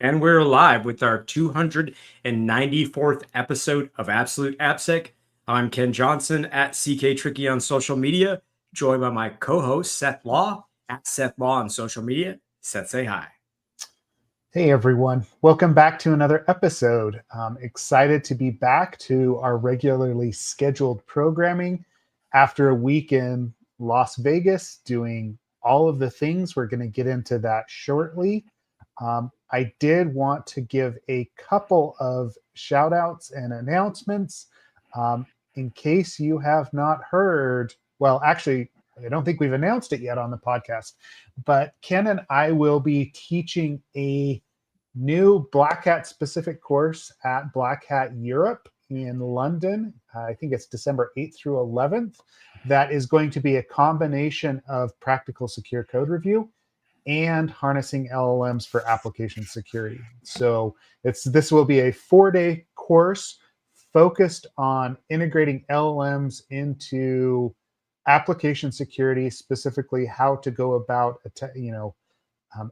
And we're live with our 294th episode of Absolute AppSec. I'm Ken Johnson at CK Tricky on social media, joined by my co-host Seth Law at Seth Law on social media. Seth, say hi. Hey everyone, welcome back to another episode. I'm excited to be back to our regularly scheduled programming after a week in Las Vegas doing all of the things. We're going to get into that shortly. I did want to give a couple of shout outs and announcements in case you have not heard. Well, actually, I don't think we've announced it yet on the podcast, but Ken and I will be teaching a new Black Hat specific course at Black Hat Europe in London. I think it's December 8th through 11th. That is going to be a combination of practical secure code review and harnessing LLMs for application security. So this will be a 4-day course focused on integrating LLMs into application security, specifically how to go about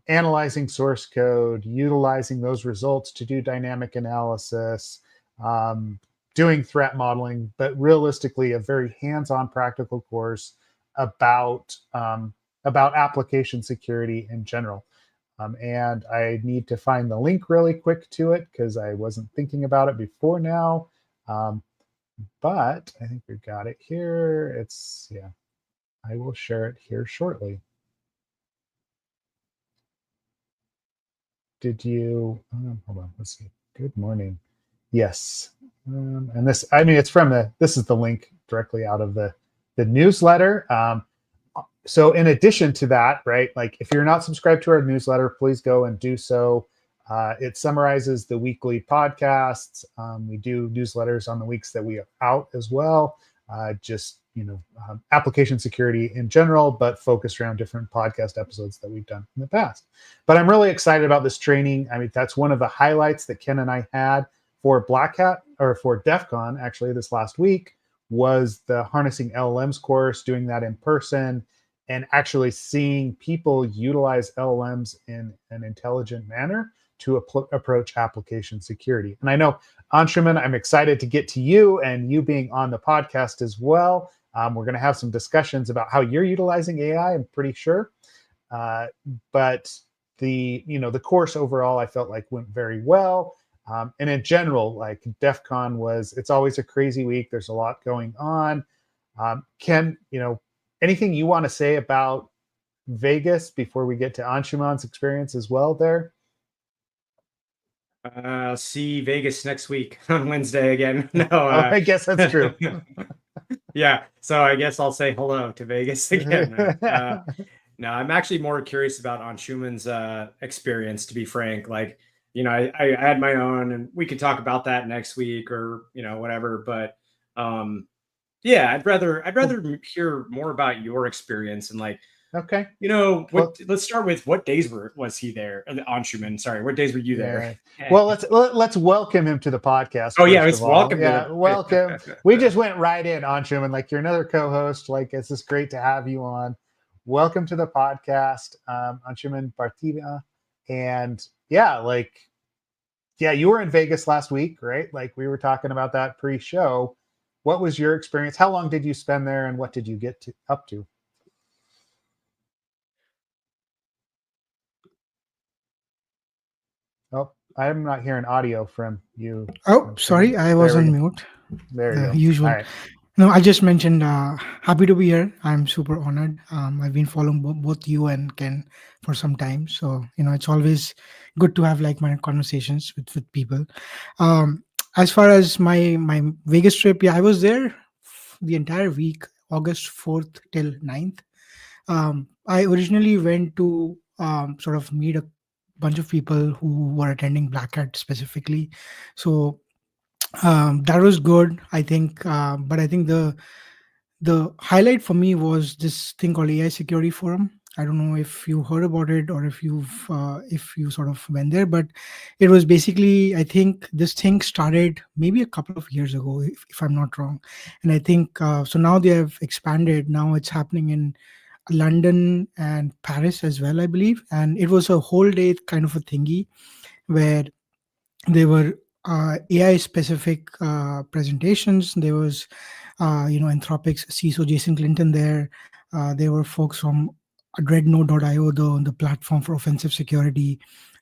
analyzing source code, utilizing those results to do dynamic analysis, doing threat modeling, but realistically a very hands-on practical course about application security in general. And I need to find the link really quick to it because I wasn't thinking about it before now. But I think we've got it here. I will share it here shortly. Did you, hold on, let's see. Good morning. Yes. And this, it's from this is the link directly out of the newsletter. So in addition to that, right, like if you're not subscribed to our newsletter, please go and do so. It summarizes the weekly podcasts. We do newsletters on the weeks that we are out as well. Application security in general, but focused around different podcast episodes that we've done in the past. But I'm really excited about this training. That's one of the highlights that Ken and I had for Black Hat, or for DEF CON, actually, this last week, was the Harnessing LLMs course, doing that in person, and actually seeing people utilize LLMs in an intelligent manner to approach application security. And I know, Anshuman, I'm excited to get to you and you being on the podcast as well. We're going to have some discussions about how you're utilizing AI, I'm pretty sure. But the course overall, I felt like went very well. And in general, like DEF CON it's always a crazy week. There's a lot going on. Ken, anything you want to say about Vegas before we get to Anshuman's experience as well there? See Vegas next week on Wednesday again. No, I guess that's true. Yeah, so I guess I'll say hello to Vegas again. No, I'm actually more curious about Anshuman's experience, to be frank. Like, I had my own, and we could talk about that next week or whatever. But yeah, I'd rather hear more about your experience and like. Okay. Let's start with what days was he there? Anshuman, sorry, what days were you there? Yeah. Well, let's welcome him to the podcast. Oh yeah, it's welcome. Yeah, welcome. We just went right in, Anshuman. Like, you're another co-host. Like, it's just great to have you on. Welcome to the podcast, Anshuman Bhartiya. And you were in Vegas last week, right? Like, we were talking about that pre-show. What was your experience? How long did you spend there, and what did you get up to? Oh, I'm not hearing audio from you. Oh, sorry, I was on mute. There you go. Usual. All right. No, I just mentioned happy to be here. I'm super honored. I've been following both you and Ken for some time. So, it's always good to have like-minded conversations with people. As far as my Vegas trip, I was there the entire week, August 4th till 9th. I originally went to sort of meet a bunch of people who were attending Black Hat specifically. So that was good, I think. But I think the highlight for me was this thing called AI Security Forum. I don't know if you heard about it or if you sort of went there, but it was basically, I think this thing started maybe a couple of years ago, if I'm not wrong. And I think, so now they have expanded. Now it's happening in London and Paris as well, I believe. And it was a whole day kind of a thingy. where there were AI specific presentations. There was, Anthropic's CISO Jason Clinton there. There were folks from Dreadnought.io, the platform for offensive security.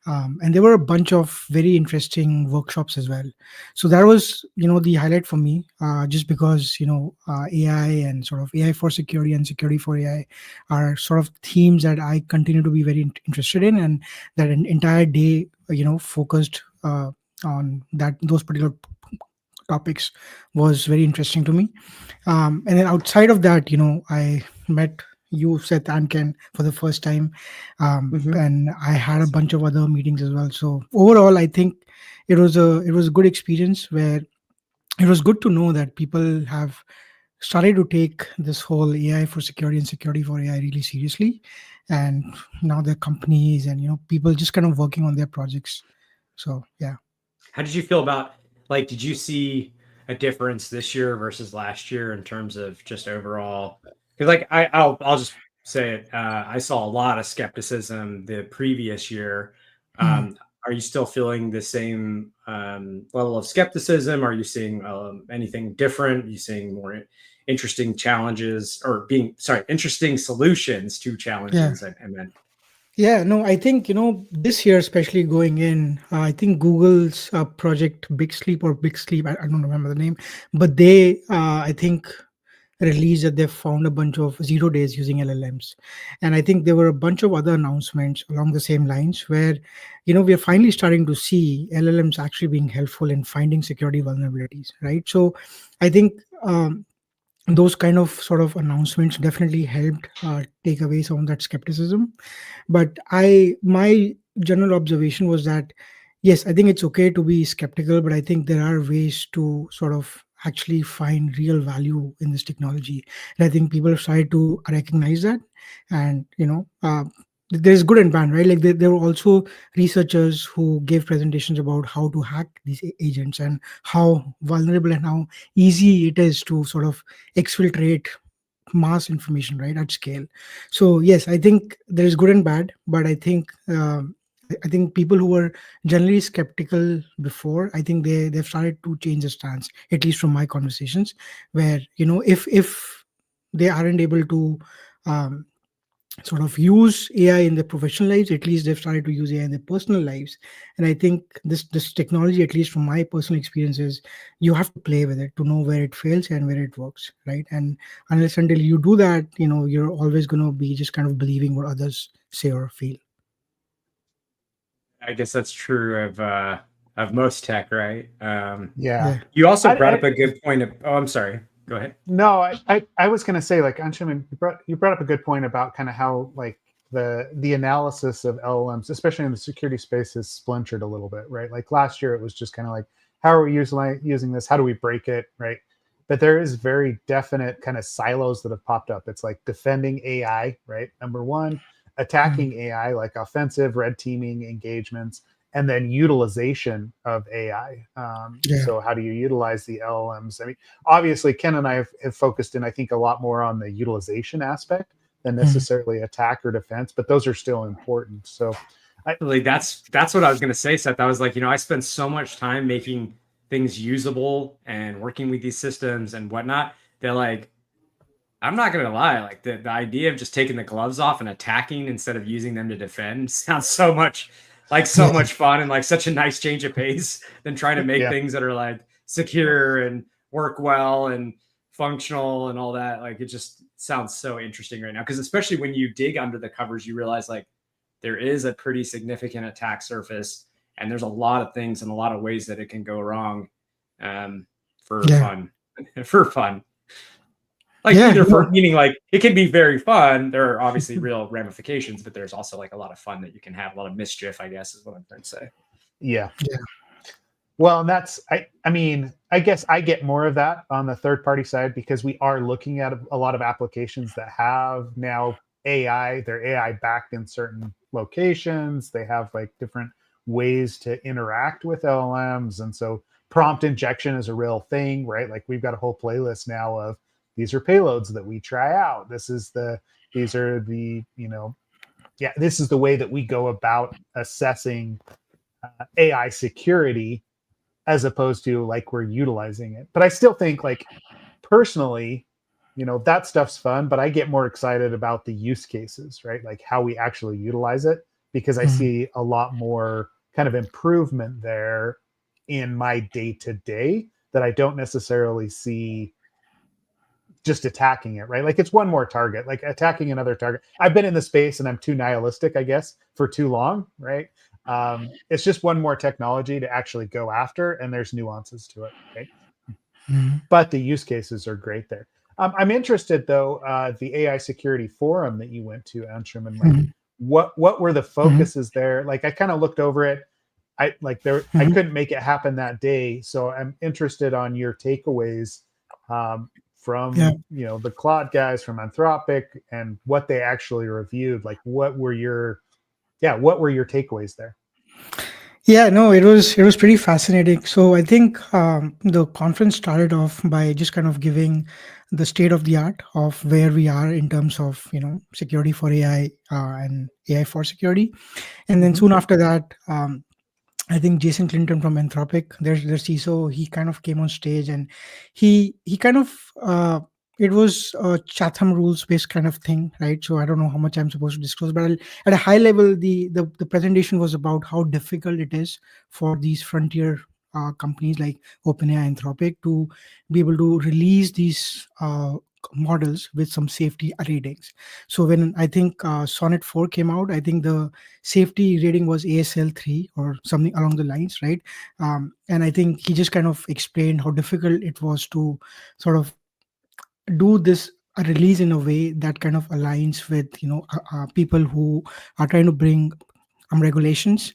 And there were a bunch of very interesting workshops as well. So that was, the highlight for me, just because, AI and sort of AI for security and security for AI are sort of themes that I continue to be very interested in, and that an entire day, focused on those particular topics was very interesting to me. And then outside of that, I met you, Seth, and Ken for the first time, and I had a bunch of other meetings as well. So overall, I think it was a good experience, where it was good to know that people have started to take this whole AI for security and security for AI really seriously, and now the companies and people just kind of working on their projects. So yeah. How did you feel about, like, did you see a difference this year versus last year in terms of just overall? Because like I'll just say it. I saw a lot of skepticism the previous year. Are you still feeling the same level of skepticism? Are you seeing anything different? Are you seeing more interesting challenges, or interesting solutions to Yeah. challenges? I meant. Yeah, no, I think, this year, especially going in, I think Google's project Big Sleep or Big Sleep, I don't remember the name, but they, I think, released that they found a bunch of 0 days using LLMs. And I think there were a bunch of other announcements along the same lines, where, we are finally starting to see LLMs actually being helpful in finding security vulnerabilities, right? So I think, those kind of sort of announcements definitely helped take away some of that skepticism. But my general observation was that, yes, I think it's okay to be skeptical, but I think there are ways to sort of actually find real value in this technology. And I think people have started to recognize that. And there's good and bad, right? Like there were also researchers who gave presentations about how to hack these agents, and how vulnerable and how easy it is to sort of exfiltrate mass information, right, at scale. So yes, I think there is good and bad, but I think, I think people who were generally skeptical before, I think they've started to change the stance, at least from my conversations, where if they aren't able to um, sort of use AI in their professional lives, at least they've started to use AI in their personal lives. And I think this technology, at least from my personal experiences, you have to play with it to know where it fails and where it works, right? And unless until you do that, you're always going to be just kind of believing what others say or feel. I guess that's true of most tech, right? Yeah. Yeah. You also brought up I a good point of. Oh, I'm sorry. Go ahead. No, I was going to say, like, Anshuman, you brought up a good point about kind of how, like, the analysis of LLMs, especially in the security space, has splintered a little bit, right? Like last year, it was just kind of like, how are we using this? How do we break it, right? But there is very definite kind of silos that have popped up. It's like defending AI, right? Number one, attacking AI, like offensive red teaming engagements, and then utilization of AI. Yeah. So how do you utilize the LLMs? I mean, obviously, Ken and I have focused in, I think, a lot more on the utilization aspect than necessarily attack or defense, but those are still important. So Like that's what I was gonna say, Seth. I was like, I spend so much time making things usable and working with these systems and whatnot. They're like, I'm not gonna lie, like the idea of just taking the gloves off and attacking instead of using them to defend sounds so much fun, and like such a nice change of pace than trying to make yeah, things that are like secure and work well and functional and all that. Like it just sounds so interesting right now, because especially when you dig under the covers, you realize like there is a pretty significant attack surface, and there's a lot of things and a lot of ways that it can go wrong, for Yeah. fun. For fun. Like Yeah. either for meaning like it can be very fun. There are obviously real ramifications, but there's also like a lot of fun that you can have, a lot of mischief, I guess, is what I'm trying to say. yeah. Yeah. Well, and that's I mean, I guess I get more of that on the third party side, because we are looking at a lot of applications that have now AI. They're AI backed in certain locations. They have like different ways to interact with LLMs, and so prompt injection is a real thing, right? Like we've got a whole playlist now of these are payloads that we try out. These are the, this is the way that we go about assessing AI security as opposed to like we're utilizing it. But I still think like personally, that stuff's fun, but I get more excited about the use cases, right? Like how we actually utilize it, because I Mhm. see a lot more kind of improvement there in my day to day that I don't necessarily see just attacking it, right? Like it's one more target, like attacking another target. I've been in the space and I'm too nihilistic, I guess, for too long, right? It's just one more technology to actually go after, and there's nuances to it, right? Mhm. But the use cases are great there. I'm interested though, the AI security forum that you went to, Anshuman, like Mhm. what were the Mhm. focuses there? Like I kind of looked over it. I Mhm. couldn't make it happen that day, so I'm interested on your takeaways Yeah. from the Claude guys from Anthropic and what they actually reviewed. Like what were your takeaways there? Yeah, no, it was pretty fascinating. So I think the conference started off by just kind of giving the state of the art of where we are in terms of security for AI and AI for security, and then Mm-hmm. soon after that, I think Jason Clinton from Anthropic, their CISO, he kind of came on stage and he kind of it was a Chatham rules based kind of thing, right? So I don't know how much I'm supposed to disclose, but at a high level, the presentation was about how difficult it is for these frontier companies like OpenAI, Anthropic to be able to release these models with some safety ratings. So when I think Sonnet 4 came out, I think the safety rating was ASL 3 or something along the lines, right? And I think he just kind of explained how difficult it was to sort of do this release in a way that kind of aligns with people who are trying to bring regulations,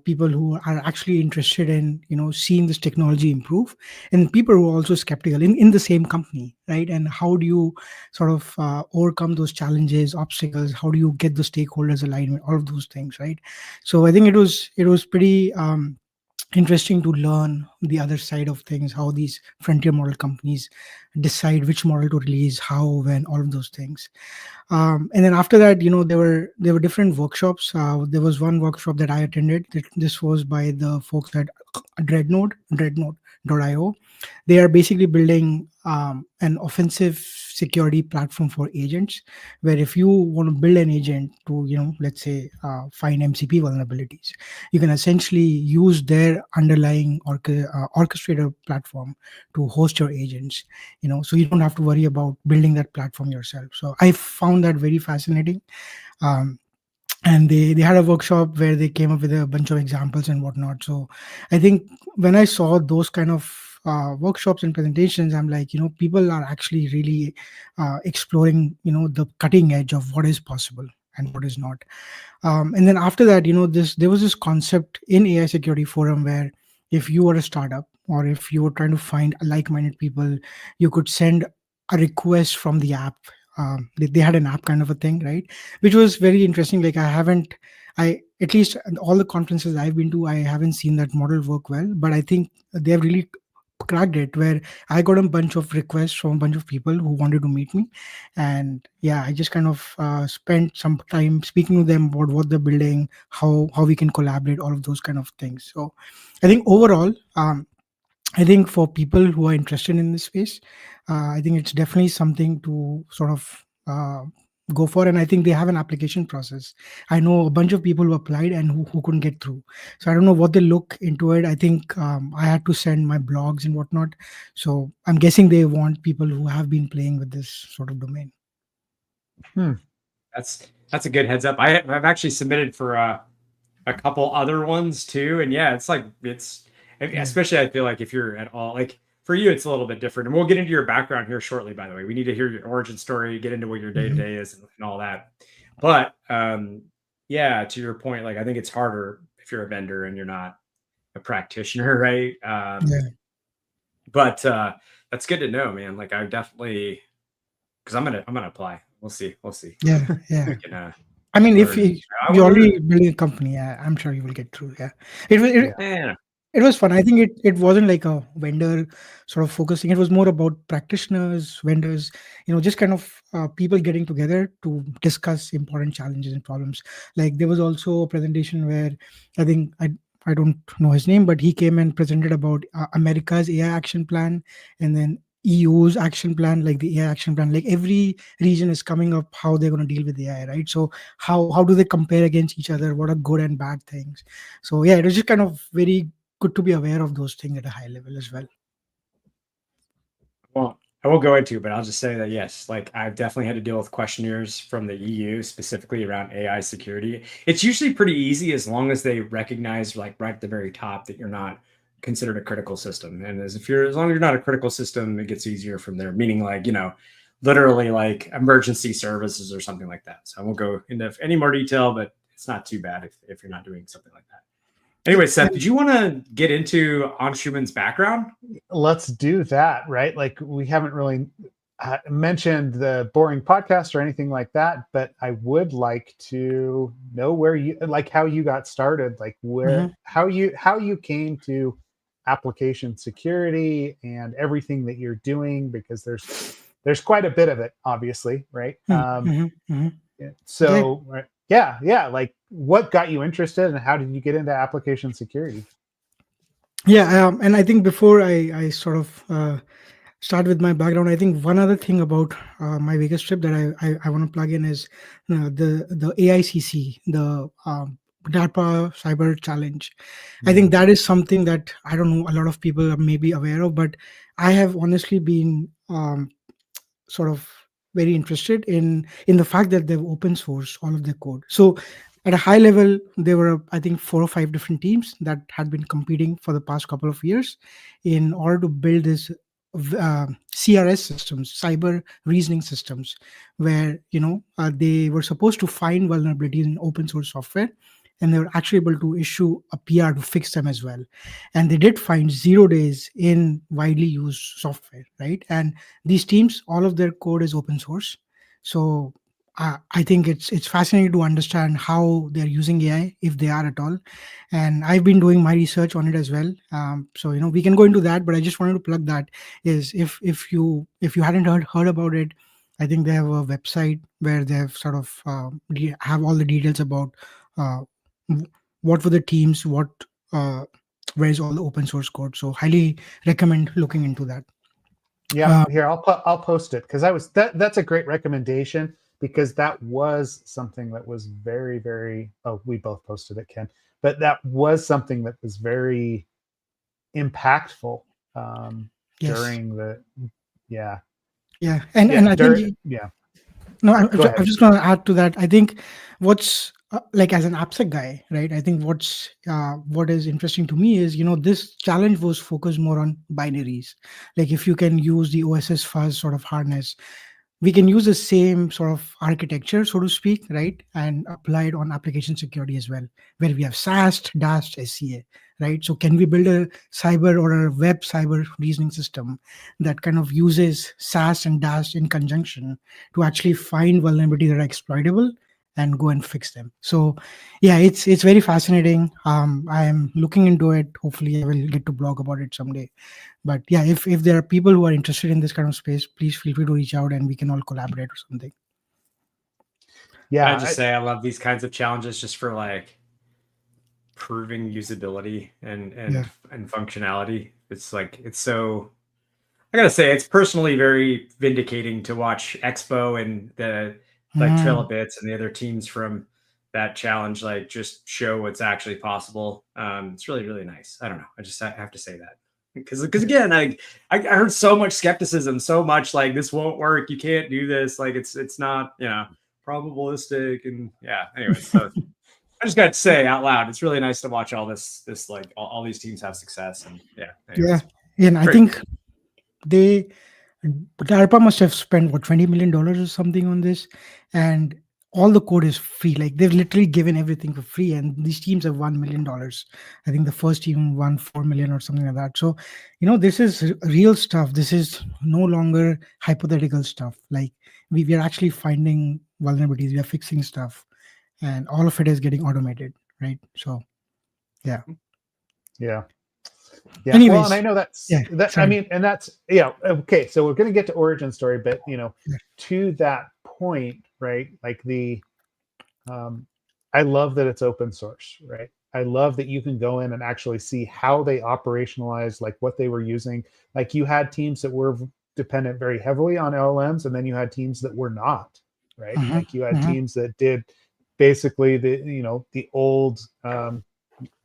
people who are actually interested in seeing this technology improve, and people who are also skeptical in the same company, right? And how do you sort of overcome those challenges, obstacles? How do you get the stakeholders alignment, all of those things, right? So I think it was pretty interesting to learn the other side of things, how these frontier model companies decide which model to release, how, when, all of those things. And then after that, there were different workshops. There was one workshop that I attended. This was by the folks at Dreadnought.io. They are basically building an offensive security platform for agents, where if you want to build an agent to, let's say, find MCP vulnerabilities, you can essentially use their underlying orchestrator platform to host your agents. So you don't have to worry about building that platform yourself. So I found that very fascinating. Um, and they had a workshop where they came up with a bunch of examples and whatnot. So I think when I saw those kind of workshops and presentations, I'm like, people are actually really exploring the cutting edge of what is possible and what is not. And then after that, there was this concept in AI security forum where if you were a startup or if you were trying to find like-minded people, you could send a request from the app. They had an app kind of a thing, right? Which was very interesting. Like I at least at all the conferences I've been to, I haven't seen that model work well, but I think they have really cracked it, where I got a bunch of requests from a bunch of people who wanted to meet me. And yeah, I just kind of spent some time speaking to them about what they're building, how we can collaborate, all of those kind of things. So I think overall, I think for people who are interested in this space, I think it's definitely something to sort of go for. And I think they have an application process. I know a bunch of people who applied and who couldn't get through. So I don't know what they look into it. I think I had to send my blogs and whatnot. So I'm guessing they want people who have been playing with this sort of domain. Hmm. That's a good heads up. I've actually submitted for a couple other ones too, and yeah, it's like Yeah. especially I feel like if you're at all like for you, it's a little bit different. And we'll get into your background here shortly. By the way, we need to hear your origin story, get into what your day to Mhm. day is, and all that. But yeah, to your point, like I think it's harder if you're a vendor and you're not a practitioner, right? Yeah. But that's good to know, man. Like I definitely because I'm gonna apply. We'll see. Yeah. We Yeah. can I mean, if learn. I you're want to already learn. building a company, yeah, I'm sure you will get through. Yeah. It, Yeah. it was fun. I think it wasn't like a vendor sort of focusing. It was more about practitioners, vendors, just kind of people getting together to discuss important challenges and problems. Like there was also a presentation where I think I don't know his name, but he came and presented about America's AI action plan, and then EU's action plan, like the AI action plan. Like every region is coming up how they're going to deal with AI, right? So how do they compare against each other? What are good and bad things? So yeah, it was just kind of very good to be aware of those things at a high level as well. Well, I won't go into, but I'll just say that yes, like I've definitely had to deal with questionnaires from the EU specifically around AI security. It's usually pretty easy as long as they recognize, like right at the very top, that you're not considered a critical system. And as long as you're not a critical system, it gets easier from there. Meaning, like literally like emergency services or something like that. So I won't go into any more detail, but it's not too bad if you're not doing something like that. Anyway, Seth, did you want to get into Anshuman's background? Let's do that, right? Like we haven't really mentioned the boring podcast or anything like that, but I would like to know where you like how you got started, like where how you came to application security and everything that you're doing, because there's quite a bit of it, obviously, right? So yeah, like what got you interested and how did you get into application security? Yeah, and I think before I sort of start with my background, I think one other thing about my biggest trip that I want to plug in is the AICC, the DARPA Cyber Challenge. I think that is something that I don't know a lot of people are maybe aware of, but I have honestly been sort of very interested in the fact that they've open sourced all of their code. So at a high level, there were I think 4 or 5 different teams that had been competing for the past couple of years in order to build this CRS systems, cyber reasoning systems, where they were supposed to find vulnerabilities in open source software, and they were actually able to issue a PR to fix them as well. And they did find 0 days in widely used software, right? And these teams, all of their code is open source. So I think it's fascinating to understand how they're using AI, if they are at all. And I've been doing my research on it as well. So we can go into that, but I just wanted to plug that is if you hadn't heard about it, I think they have a website where they have sort of have all the details about uh, what were the teams, what where is all the open source code. So highly recommend looking into that. Yeah, here I'll post it because that's a great recommendation, because that was something that was very, very, oh, we both posted it, Ken, but that was something that was very impactful Yes. during the and I think no, I'm just going to add to that. I think what's like as an AppSec guy, right? I think what is interesting to me is this challenge was focused more on binaries. Like if you can use the OSS fuzz sort of harness, we can use the same sort of architecture, so to speak, right, and apply it on application security as well, where we have SAST, DAST, SCA, right? So can we build a cyber or a web cyber reasoning system that kind of uses SAST and DAST in conjunction to actually find vulnerabilities that are exploitable and go and fix them? So yeah, it's very fascinating. I am looking into it. Hopefully I will get to blog about it someday. But yeah, if there are people who are interested in this kind of space, please feel free to reach out and we can all collaborate or something. Yeah, I just say I love these kinds of challenges just for like proving usability and functionality. It's like I gotta say, it's personally very vindicating to watch Expo and the Trail of Bits and the other teams from that challenge like just show what's actually possible. It's really, really nice. I don't know. I have to say that because again, I heard so much skepticism, so much like this won't work, you can't do this, like it's not probabilistic, and anyway, so I just got to say out loud, it's really nice to watch all this like all these teams have success, and and I think DARPA must have spent what $20 million or something on this, and all the code is free. Like they've literally given everything for free, and these teams have won $1 million. I think the first team won 4 million or something like that. So this is real stuff. This is no longer hypothetical stuff. Like we are actually finding vulnerabilities, we are fixing stuff, and all of it is getting automated, right? So yeah. Anyways, well, and I know I mean, and that's okay. So we're going to get to origin story, but to that point, right? Like I love that it's open source, right? I love that you can go in and actually see how they operationalized, like what they were using. Like you had teams that were dependent very heavily on LLMs, and then you had teams that were not, right? Mm-hmm. Like you had Mm-hmm. teams that did basically the old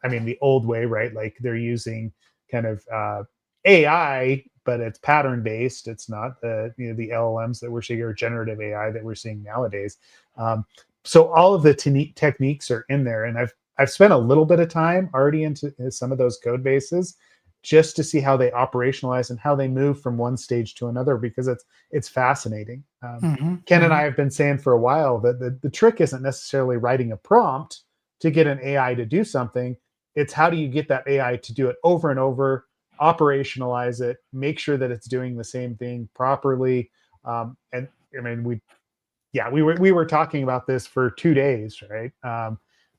the old way, right? Like they're using kind of AI, but it's pattern based. It's not the LLMs that we're seeing, or generative AI that we're seeing nowadays. So all of the techniques are in there, and I've spent a little bit of time already into some of those code bases just to see how they operationalize and how they move from one stage to another, because it's fascinating. Mm-hmm. Ken and Mm-hmm. I have been saying for a while that the trick isn't necessarily writing a prompt to get an AI to do something. It's how do you get that AI to do it over and over, operationalize it, make sure that it's doing the same thing properly. And I mean, we were talking about this for 2 days, right?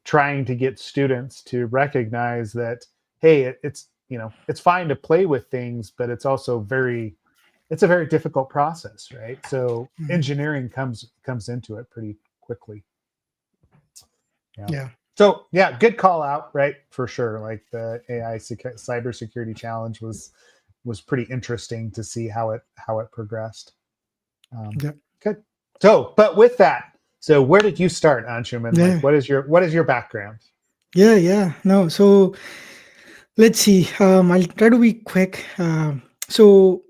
Trying to get students to recognize that, hey, it's fine to play with things, but it's also it's a very difficult process, right? So Mm-hmm. engineering comes into it pretty quickly. Yeah. Yeah. So yeah, good call out, right? For sure. Like the AI cybersecurity challenge was pretty interesting to see how it progressed. Yeah. Good. So, but with that, so where did you start, Anshuman? Like, Yeah. what is your background? Yeah. Yeah. No. So let's see. I'll try to be quick. So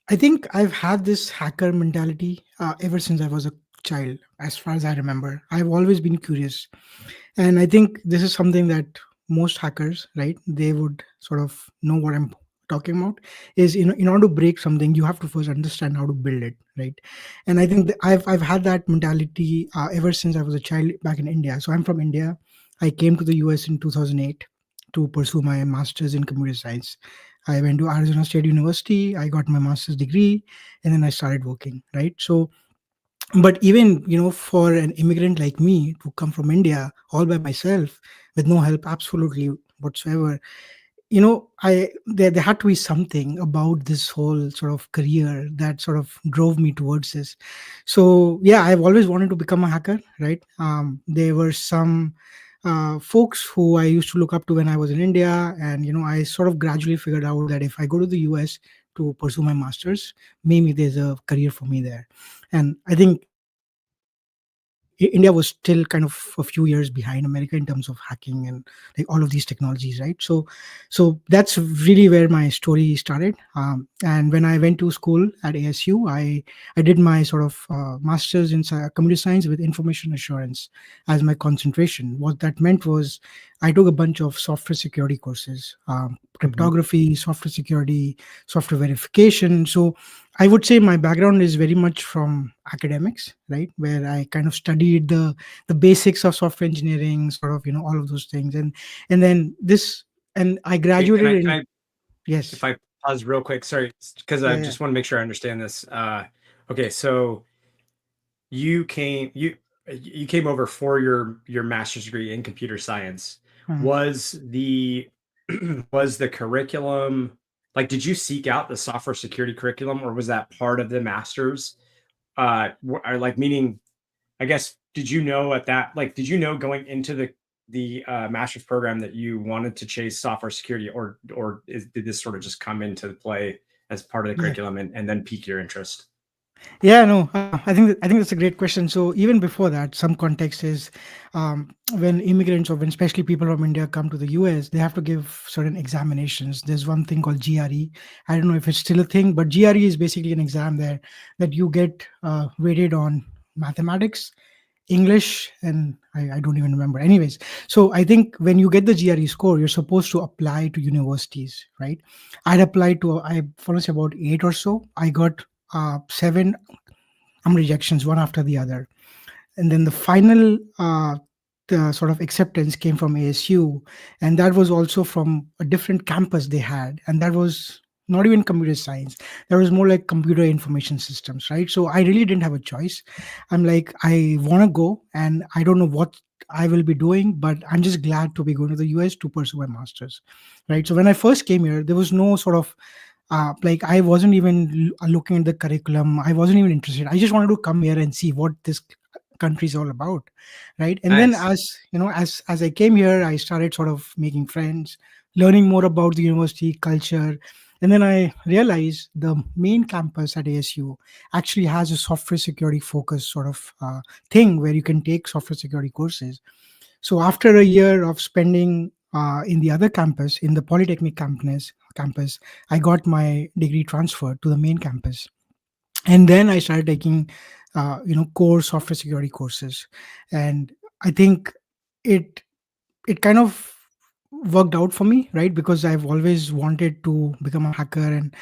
I think I've had this hacker mentality ever since I was a child. As far as I remember, I've always been curious, and I think this is something that most hackers, right, they would sort of know what I'm talking about. Is in order to break something, you have to first understand how to build it, right? And I think that I've had that mentality ever since I was a child back in India. So I'm from India. I came to the US in 2008 to pursue my master's in computer science. I went to Arizona State University. I got my master's degree, and then I started working, right? So but even for an immigrant like me to come from India all by myself with no help absolutely whatsoever, there had to be something about this whole sort of career that sort of drove me towards this. So yeah, I've always wanted to become a hacker, right? There were some folks who I used to look up to when I was in India, and I sort of gradually figured out that if I go to the US to pursue my masters, maybe there's a career for me there. And I think India was still kind of a few years behind America in terms of hacking and like all of these technologies, right? So that's really where my story started. And when I went to school at ASU, I did my sort of master's in computer science with information assurance as my concentration. What that meant was I took a bunch of software security courses, Mm-hmm. cryptography, software security, software verification. So I would say my background is very much from academics, right? Where I kind of studied the basics of software engineering, sort of, all of those things. And then this and I Wait, graduated can in. I if Yes. I pause real quick? Sorry, because I Yeah, yeah. just want to make sure I understand this. Okay, so you came you you came over for your master's degree in computer science. Hmm. Was the was the curriculum, like, did you seek out the software security curriculum, or was that part of the master's? Or like, meaning, I guess, did you know going into the master's program that you wanted to chase software security, or did this sort of just come into play as part of the Yeah. curriculum and then pique your interest? Yeah, no, I think that's a great question. So even before that, some context is when immigrants or when especially people from India come to the US, they have to give certain examinations. There's one thing called GRE. I don't know if it's still a thing, but GRE is basically an exam there that you get rated on mathematics, English, and I don't even remember. Anyways, so I think when you get the GRE score, you're supposed to apply to universities, right? I'd applied to I want to say about eight or so. I got seven rejections one after the other, and then the final the sort of acceptance came from ASU, and that was also from a different campus they had, and that was not even computer science. That was more like computer information systems, right? So I really didn't have a choice. I'm like, I want to go, and I don't know what I will be doing, but I'm just glad to be going to the US to pursue my masters, right? So when I first came here, there was no sort of like I wasn't even looking at the curriculum. I wasn't even interested. I just wanted to come here and see what this country is all about, right? And then Nice. as as I came here, I started sort of making friends, learning more about the university culture. And then I realized the main campus at ASU actually has a software security focus sort of thing where you can take software security courses. So after a year of spending in the other campus, in the Polytechnic campus, I got my degree transferred to the main campus, and then I started taking core software security courses. And I think it it kind of worked out for me, right? Because I've always wanted to become a hacker, and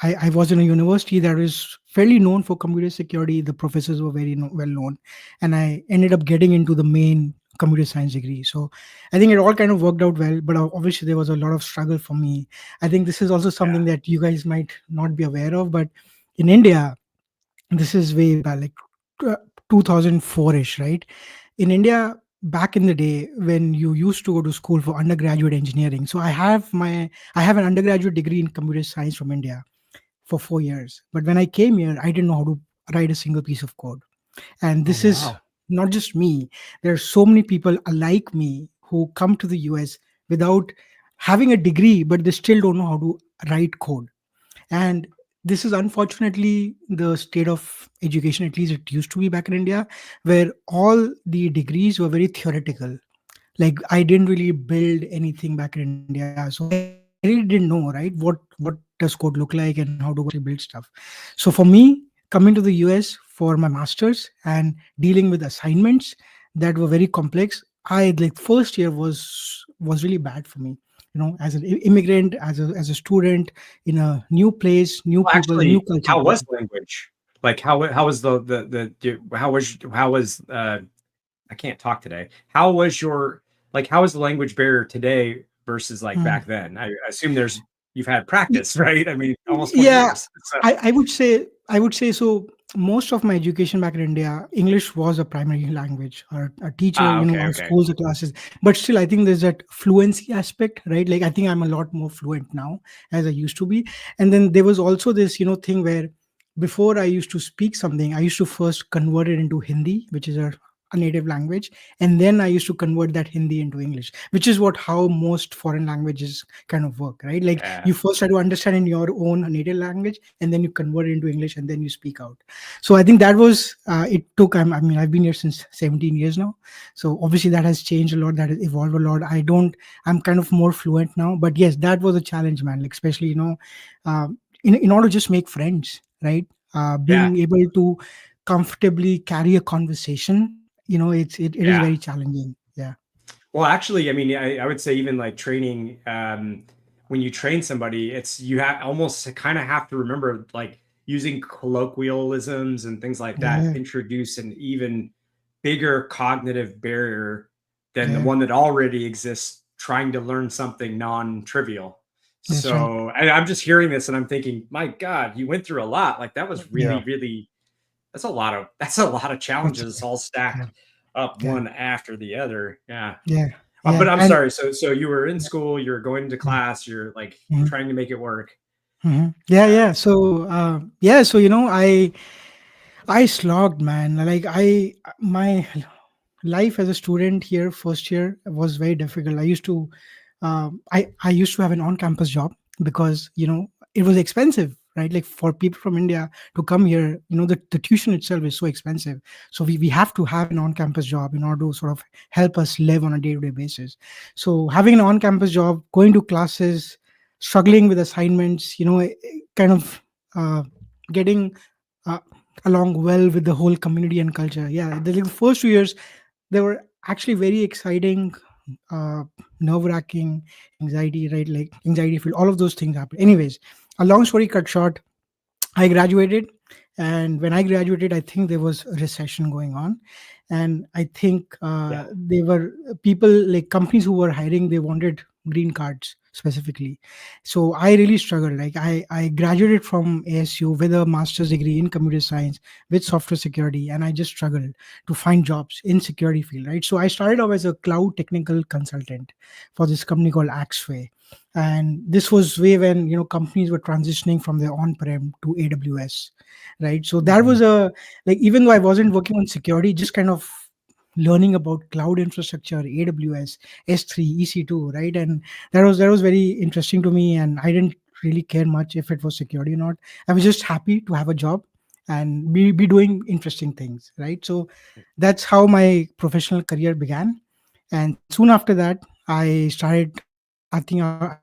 I was in a university that is fairly known for computer security. The professors were very well known, and I ended up getting into the main computer science degree. So I think it all kind of worked out well, but obviously there was a lot of struggle for me. I think this is also Yeah. something that you guys might not be aware of, but in India, this is way back, like 2004ish, right? In India, back in the day when you used to go to school for undergraduate engineering. So I have an undergraduate degree in computer science from India for 4 years. But when I came here, I didn't know how to write a single piece of code. And Oh this is wow. not just me. There are so many people like me who come to the US without having a degree, but they still don't know how to write code. And this is unfortunately the state of education, at least it used to be back in India, where all the degrees were very theoretical. Like I didn't really build anything back in India, so I really didn't know, right, what does code look like and how do I actually build stuff. So for me, coming to the US for my masters and dealing with assignments that were very complex, I like first year was really bad for me, as an immigrant, as a student in a new place, new Well, people, new actually, culture. how was language? Like how was how was I can't talk today. How was your like how was the language barrier today versus like Hmm. back then? I assume you've had practice, right? I mean, almost 20 Yeah, years. So I would say so. Most of my education back in India, English was a primary language, or a teacher, okay, our okay. schools or classes. But still, I think there's that fluency aspect, right? Like I think I'm a lot more fluent now as I used to be. And then there was also this, thing where before I used to speak something, I used to first convert it into Hindi, which is a native language, and then I used to convert that Hindi into English, which is what how most foreign languages kind of work, right? Like Yeah. you first try to understand in your own native language, and then you convert it into English, and then you speak out. So I think that was it took. I mean, I've been here since 17 years now, so obviously that has changed a lot. That has evolved a lot. I'm kind of more fluent now, but yes, that was a challenge, man. Like especially in order to just make friends, right? Yeah. Being able to comfortably carry a conversation, it is Yeah. very challenging. Yeah. Well, actually, I mean, I would say even like training, when you train somebody, it's you have almost kind of have to remember like using colloquialisms and things like that Yeah. introduce an even bigger cognitive barrier than the Yeah. one that already exists trying to learn something non-trivial. That's right. So I'm just hearing this and I'm thinking, my God, you went through a lot. Like that was Yeah. really, really, that's a lot of That's challenges all yeah. stacked up Yeah. one after the other. Yeah. Yeah. But Yeah. I'm And sorry. So you were in school, you're going to class, you're like mhm, trying to make it work. yeah, Yeah. yeah. So so I slogged, man. Like my life as a student here first year was very difficult. I used to have an on-campus job because it was expensive, right? Like for people from India to come here, the tuition itself is so expensive. So we have to have an on-campus job in order to sort of help us live on a day-to-day basis. So having an on-campus job, going to classes, struggling with assignments, kind of getting uh, along well with the whole community and culture. Yeah, the first 2 years they were actually very exciting, uh, nerve-wracking, anxiety, right? Like anxiety filled, all of those things happen. Anyways, a long story cut short, I graduated, and when I graduated, I think there was a recession going on, and I think Yeah. they were people like companies who were hiring. They wanted green cards specifically. So I really struggled. Like I graduated from ASU with a master's degree in computer science with software security, and I just struggled to find jobs in security field, right? So I started off as a cloud technical consultant for this company called Axway. And this was way when companies were transitioning from their on-prem to AWS, right? So that Mhm. was a, like, even though I wasn't working on security, just kind of learning about cloud infrastructure, AWS, S3, EC2, right? And that was very interesting to me, and I didn't really care much if it was security or not. I was just happy to have a job and be doing interesting things, right? So that's how my professional career began. And soon after that, I started, I think I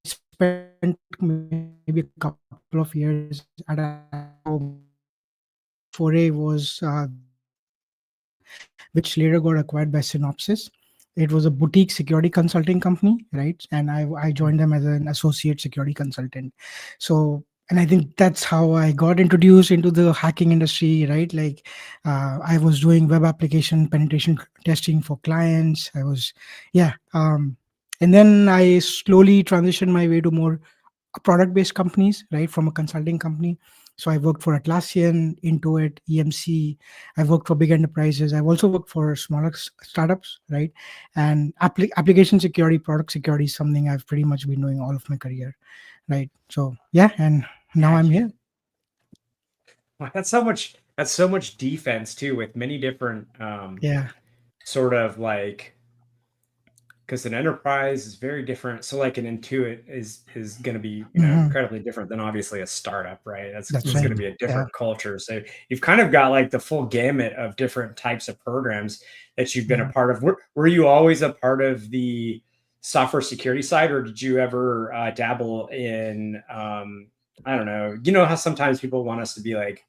spent maybe a couple of years at Axway. And my first foray was this company called Anshuman, which later got acquired by Synopsys. It was a boutique security consulting company, right? And I joined them as an associate security consultant. So, and I think that's how I got introduced into the hacking industry, right? Like, I was doing web application penetration testing for clients. I was, yeah. And then I slowly transitioned my way to more product based companies, right, from a consulting company. So I worked for Atlassian, Intuit, EMC. I've worked for big enterprises. I've also worked for smaller startups, right? And application security, product security is something I've pretty much been doing all of my career, right? So yeah, and now Yeah, I'm here. wow, that's so much defense too, with many different Yeah. sort of like, because an enterprise is very different. So like an Intuit is going to be, Hmm. incredibly different than obviously a startup, right? That's That's it's going right. to be a Yeah. different culture. So you've kind of got like the full gamut of different types of programs that you've been a Yeah. part of. Were you always a part of the software security side, or did you ever dabble in I don't know, how sometimes people want us to be like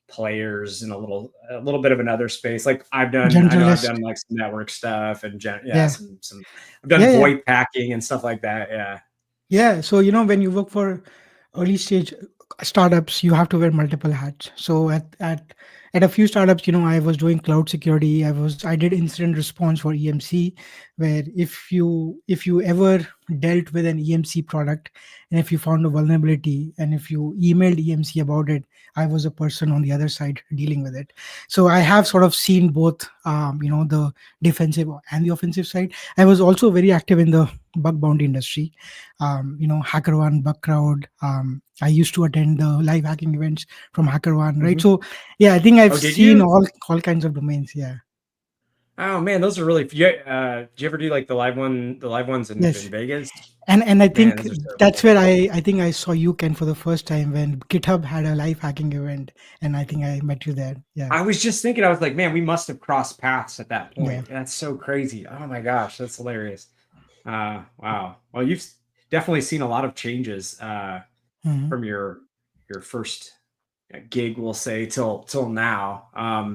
players in a little bit of another space. Like I know I've Generalist. done like some network stuff and yeah, Yeah. some I've done Yeah. Yeah. VoIP hacking and stuff like that. Yeah. Yeah, so when you work for early stage startups, you have to wear multiple hats. So at a few startups, I was doing cloud security. I did incident response for EMC, where if you ever dealt with an EMC product, and if you found a vulnerability, and if you emailed EMC about it, I was a person on the other side dealing with it. So I have sort of seen both, the defensive and the offensive side. I was also very active in the bug bounty industry, HackerOne, Bugcrowd. I used to attend the live hacking events from HackerOne, right? Hmm. So yeah, I think I've Oh, did seen you? all kinds of domains. Yeah. Oh man, those are really. Did you ever do like the live ones in Yes. Vegas? And I Man, think those are so that's cool. where I think I saw you, Ken, for the first time when GitHub had a live hacking event, and I think I met you there. Yeah. I was just thinking, I was like, man, we must have crossed paths at that Yeah. point. That's so crazy. Oh my gosh, that's hilarious. Wow. Well, you've definitely seen a lot of changes Hmm. from your first gig, we'll say, till now.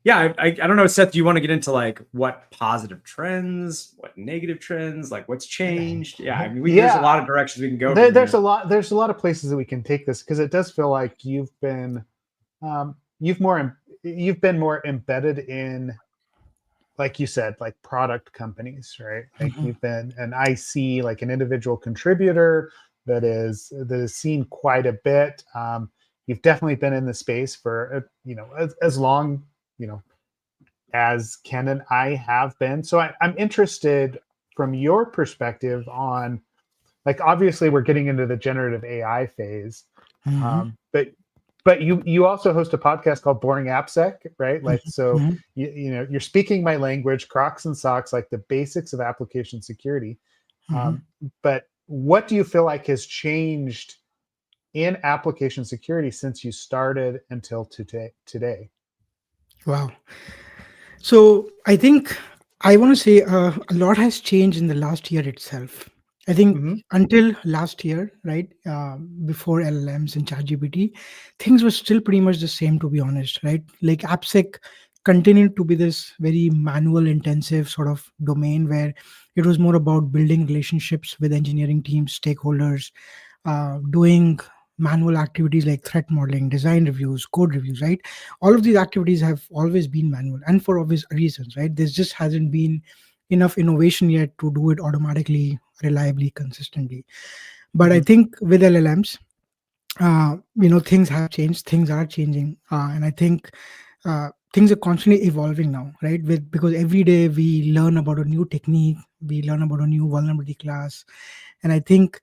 Yeah, I don't know, Seth. Do you want to get into like what positive trends, what negative trends, like what's changed? Yeah, I mean, there's a Yeah, lot of directions we can go from there's a here. lot. There's a lot of places that we can take this because it does feel like you've more you've been more embedded in, like you said, like product companies, right? Like Hmm. you've been an IC, like an individual contributor that is seen quite a bit. You've definitely been in the space for as long you know as Ken and I have been. So I'm interested from your perspective on, like, obviously we're getting into the generative AI phase, Hmm. but you also host a podcast called Boring AppSec, right? Like, so Hmm. you're speaking my language, Crocs and socks, like the basics of application security. Hmm. Um, but what do you feel like has changed in application security since you started until today? Wow. So I think I want to say a lot has changed in the last year itself. I think Hmm. until last year, right, before LLMs and ChatGPT, things were still pretty much the same, to be honest, right? Like AppSec continued to be this very manual intensive sort of domain where it was more about building relationships with engineering teams, stakeholders, doing manual activities like threat modeling, design reviews, code reviews, right? All of these activities have always been manual, and for obvious reasons, right? There just hasn't been enough innovation yet to do it automatically, reliably, consistently. But I Mhm. think with LLMs, things have changed, things are changing, and I think things are constantly evolving now, right? Because every day we learn about a new technique, we learn about a new vulnerability class, and I think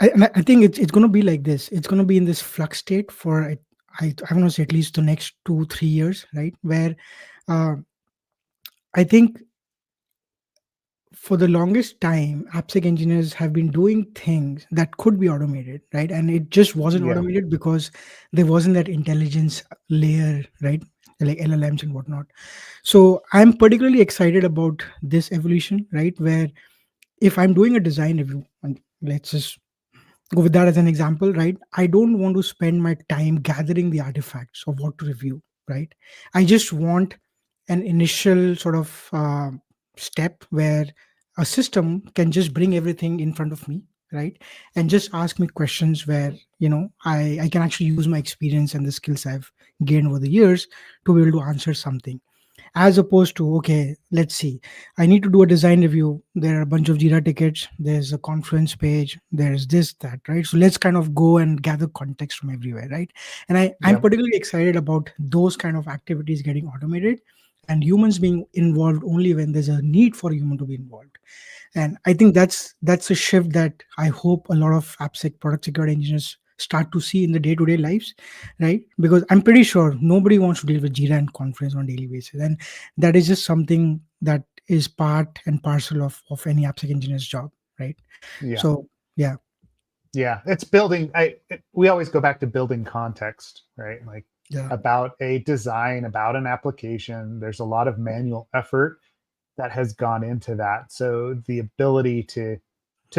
it's going to be like this. It's going to be in this flux state for I want to say at least the next 2-3 years, right? Where uh, I think for the longest time, AppSec engineers have been doing things that could be automated, right? And it just wasn't Yeah. automated because there wasn't that intelligence layer, right? Like LLMs and whatnot. So I'm particularly excited about this evolution, right? Where if I'm doing a design review, and let's just go with that as an example, right? I don't want to spend my time gathering the artifacts of what to review, right? I just want an initial sort of step where a system can just bring everything in front of me, right? And just ask me questions where, I can actually use my experience and the skills I've gained over the years to be able to answer something, as opposed to, okay, let's see, I need to do a design review, there are a bunch of Jira tickets, there's a conference page, there's this, that, right? So let's kind of go and gather context from everywhere, right? And I'm Yeah. particularly excited about those kind of activities getting automated and humans being involved only when there's a need for a human to be involved. And I think that's a shift that I hope a lot of AppSec product security engineers start to see in the day-to-day lives, right? Because I'm pretty sure nobody wants to deal with Jira and Conference on a daily basis, and that is just something that is part and parcel of any AppSec engineer's job, right? Yeah. So yeah, Yeah, it's building. We always go back to building context, right? Like yeah, about a design, about an application. There's a lot of manual effort that has gone into that. So the ability to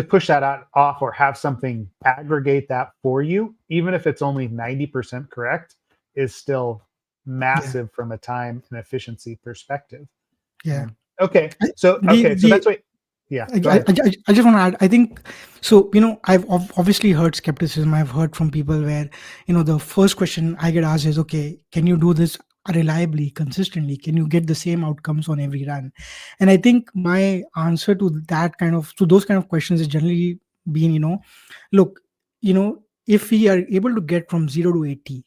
push that out off or have something aggregate that for you, even if it's only 90% correct, is still yeah, massive from a time and efficiency perspective. yeah. Okay, I- so the okay, so that's the what. Yeah, I, go I, ahead. I just want to add, I think so. I've obviously heard skepticism. I've heard from people where, the first question I get asked is, okay, can you do this reliably, consistently? Can you get the same outcomes on every run? And I think my answer to those kind of questions is generally being, look, if we are able to get from 0 to 80,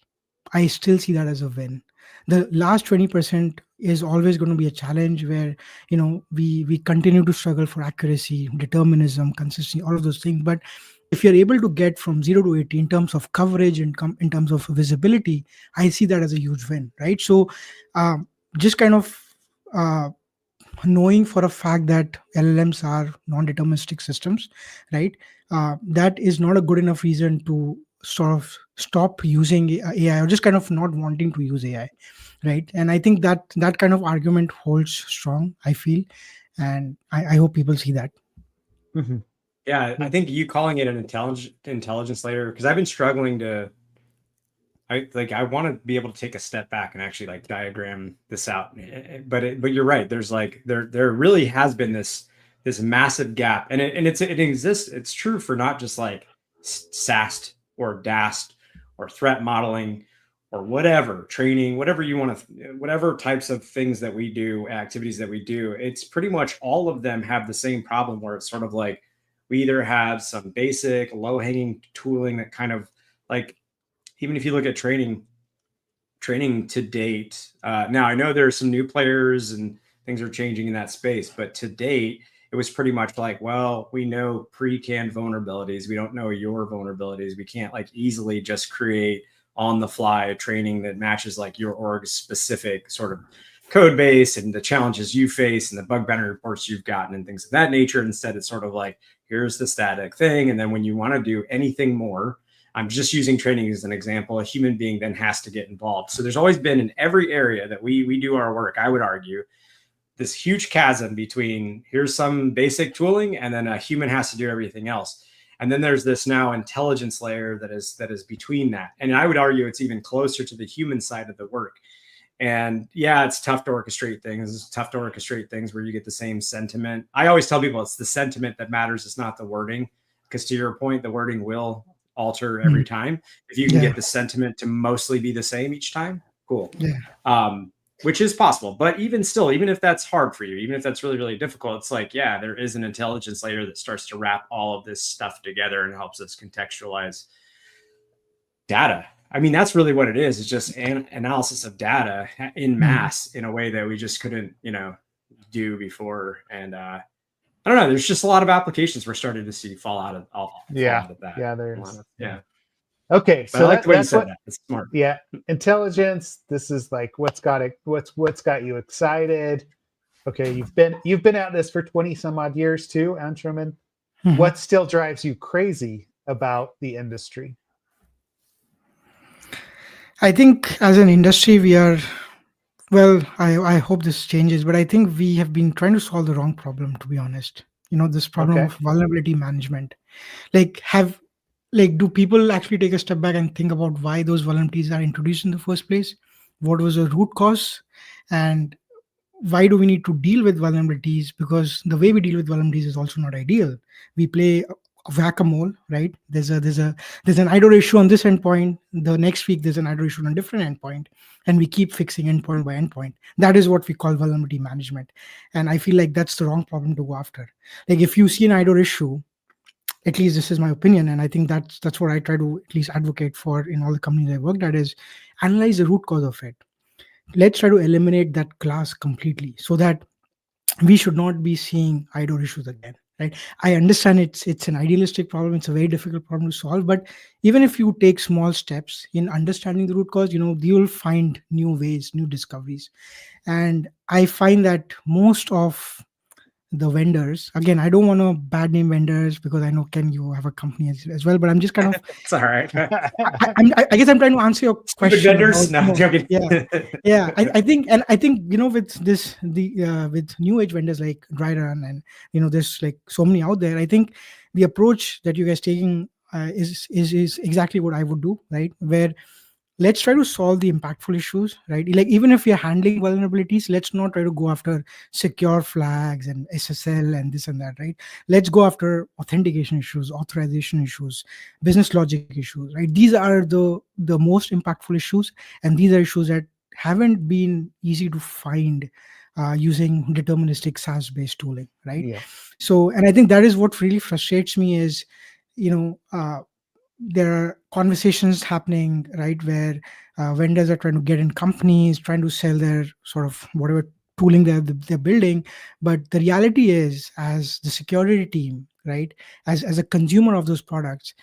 I still see that as a win. The last 20% is always going to be a challenge where we continue to struggle for accuracy, determinism, consistency, all of those things. But if you're able to get from 0 to 80 in terms of coverage and in terms of visibility, I see that as a huge win, right? So just kind of uh, knowing for a fact that LLMs are non-deterministic systems, right? That is not a good enough reason to sort of stop using AI or just kind of not wanting to use AI, right? And I think that kind of argument holds strong, I feel, and I hope people see that. Mhm. Yeah, I think you calling it an intelligence layer, because I've been struggling to I want to be able to take a step back and actually like diagram this out. But you're right. There's like there really has been this massive gap, and it exists. It's true for not just like SAST or DAST or threat modeling or whatever training, whatever you want to, whatever types of things that we do, activities that we do. It's pretty much all of them have the same problem where it's sort of like we either have some basic low hanging tooling that kind of like, even if you look at training to date, now I know there are some new players and things are changing in that space, but to date it was pretty much like, well, we know pre-canned vulnerabilities, we don't know your vulnerabilities, we can't like easily just create on the fly training that matches like your org's specific sort of code base and the challenges you face and the bug bounty reports you've gotten and things of that nature. Instead, it's sort of like, here's the static thing, and then when you want to do anything more, I'm just using training as an example, a human being then has to get involved. So there's always been in every area that we do our work, I would argue, this huge chasm between here's some basic tooling and then a human has to do everything else. And then there's this now intelligence layer that is between that. And I would argue it's even closer to the human side of the work. And yeah, it's tough to orchestrate things. It's tough to orchestrate things where you get the same sentiment. I always tell people it's the sentiment that matters. It's not the wording. Because to your point, the wording will alter every Mm, time. If you can yeah, get the sentiment to mostly be the same each time, cool. yeah, Um, which is possible. But even still, even if that's hard for you, even if that's really, really difficult, it's like, yeah, there is an intelligence layer that starts to wrap all of this stuff together and helps us contextualize data. I mean, that's really what it is. It's just an analysis of data in mass in a way that we just couldn't, do before. And I don't know. There's just a lot of applications we're starting to see fall out of that. Yeah, there's. Yeah. Okay, But so I like the way you that's said what. that. It's smart. Yeah, intelligence. This is like what's got you excited. Okay, you've been at this for 20 some odd years too, Anshuman. What still drives you crazy about the industry? I think as an industry, we are, well, I hope this changes, but I think we have been trying to solve the wrong problem, to be honest. This problem Okay. of vulnerability management. Do people actually take a step back and think about why those vulnerabilities are introduced in the first place? What was the root cause? And why do we need to deal with vulnerabilities? Because the way we deal with vulnerabilities is also not ideal. We play a whack-a-mole, right? There's an idle issue on this endpoint. The next week there's an idle issue on a different endpoint, and we keep fixing endpoint by endpoint. That is what we call vulnerability management, and I feel like that's the wrong problem to go after. Like if you see an idle issue, at least this is my opinion, and I think that's what I try to at least advocate for in all the companies I worked at, is analyze the root cause of it. Let's try to eliminate that class completely so that we should not be seeing idle issues again, right? I understand it's an idealistic problem, it's a very difficult problem to solve, but even if you take small steps in understanding the root cause, you will find new ways, new discoveries. And I find that most of the vendors, again, I don't want to bad name vendors because I know, Ken, you have a company as well, but I'm just kind of It's all right. I guess I'm trying to answer your question vendors. about, No, I'm joking. yeah. I think with with new age vendors like Dryrun, and there's like so many out there. I think the approach that you guys taking is exactly what I would do, right? Where let's try to solve the impactful issues, right? Like even if we are handling vulnerabilities, let's not try to go after secure flags and SSL and this and that, right? Let's go after authentication issues, authorization issues, business logic issues, right? These are the most impactful issues, and these are issues that haven't been easy to find using deterministic SaaS based tooling, right? Yeah. So, and I think that is what really frustrates me is, you know there are conversations happening, right, where vendors are trying to get in companies, trying to sell their sort of whatever tooling they're building. But the reality is, as the security team, right, as a consumer of those products,